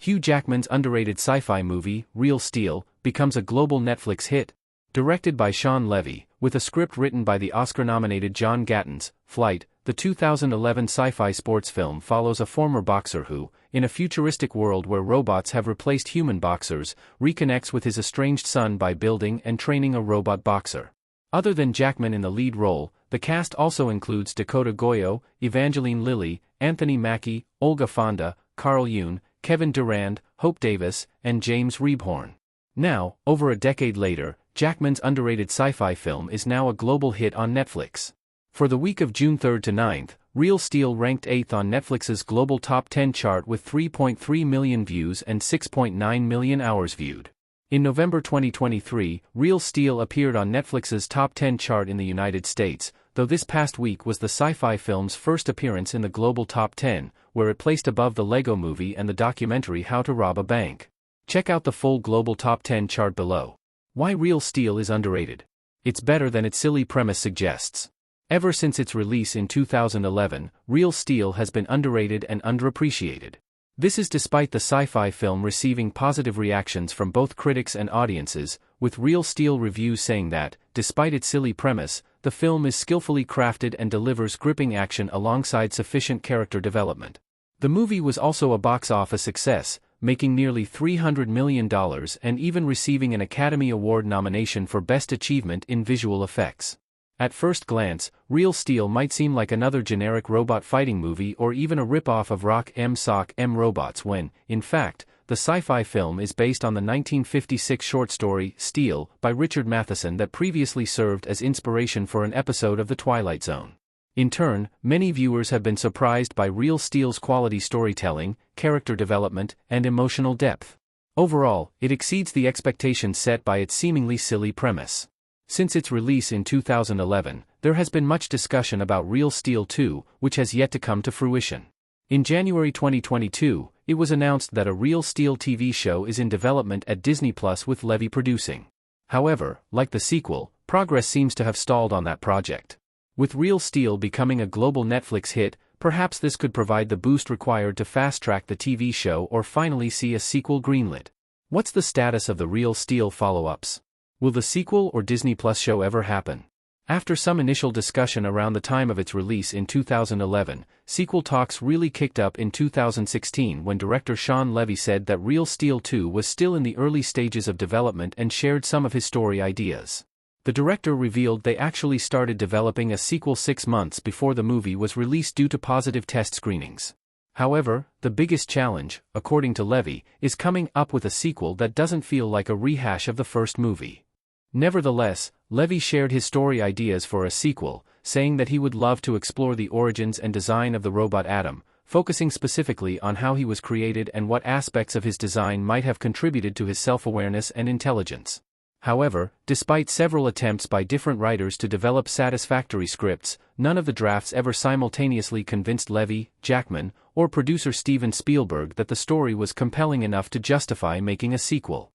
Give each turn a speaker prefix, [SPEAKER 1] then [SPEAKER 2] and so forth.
[SPEAKER 1] Hugh Jackman's underrated sci-fi movie, Real Steel, becomes a global Netflix hit. Directed by Shawn Levy, with a script written by the Oscar-nominated John Gatton's, Flight, the 2011 sci-fi sports film follows a former boxer who, in a futuristic world where robots have replaced human boxers, reconnects with his estranged son by building and training a robot boxer. Other than Jackman in the lead role, the cast also includes Dakota Goyo, Evangeline Lilly, Anthony Mackie, Olga Fonda, Carl Yoon, Kevin Durand, Hope Davis, and James Rebhorn. Now, over a decade later, Jackman's underrated sci-fi film is now a global hit on Netflix. For the week of June 3 to 9th, Real Steel ranked 8th on Netflix's global top 10 chart with 3.3 million views and 6.9 million hours viewed. In November 2023, Real Steel appeared on Netflix's top 10 chart in the United States, though this past week was the sci-fi film's first appearance in the global top 10, where it placed above the Lego Movie and the documentary How to Rob a Bank. Check out the full global top 10 chart below. Why Real Steel is underrated. It's better than its silly premise suggests. Ever since its release in 2011, Real Steel has been underrated and underappreciated. This is despite the sci-fi film receiving positive reactions from both critics and audiences, with Real Steel reviews saying that, despite its silly premise, the film is skillfully crafted and delivers gripping action alongside sufficient character development. The movie was also a box office success, making nearly $300 million and even receiving an Academy Award nomination for Best Achievement in Visual Effects. At first glance, Real Steel might seem like another generic robot fighting movie or even a rip-off of Rock 'Em Sock 'Em Robots when, in fact, the sci-fi film is based on the 1956 short story, Steel, by Richard Matheson that previously served as inspiration for an episode of The Twilight Zone. In turn, many viewers have been surprised by Real Steel's quality storytelling, character development, and emotional depth. Overall, it exceeds the expectations set by its seemingly silly premise. Since its release in 2011, there has been much discussion about Real Steel 2, which has yet to come to fruition. In January 2022, it was announced that a Real Steel TV show is in development at Disney Plus with Levy producing. However, like the sequel, progress seems to have stalled on that project. With Real Steel becoming a global Netflix hit, perhaps this could provide the boost required to fast-track the TV show or finally see a sequel greenlit. What's the status of the Real Steel follow-ups? Will the sequel or Disney Plus show ever happen? After some initial discussion around the time of its release in 2011, sequel talks really kicked up in 2016 when director Shawn Levy said that Real Steel 2 was still in the early stages of development and shared some of his story ideas. The director revealed they actually started developing a sequel 6 months before the movie was released due to positive test screenings. However, the biggest challenge, according to Levy, is coming up with a sequel that doesn't feel like a rehash of the first movie. Nevertheless, Levy shared his story ideas for a sequel, saying that he would love to explore the origins and design of the robot Adam, focusing specifically on how he was created and what aspects of his design might have contributed to his self-awareness and intelligence. However, despite several attempts by different writers to develop satisfactory scripts, none of the drafts ever simultaneously convinced Levy, Jackman, or producer Steven Spielberg that the story was compelling enough to justify making a sequel.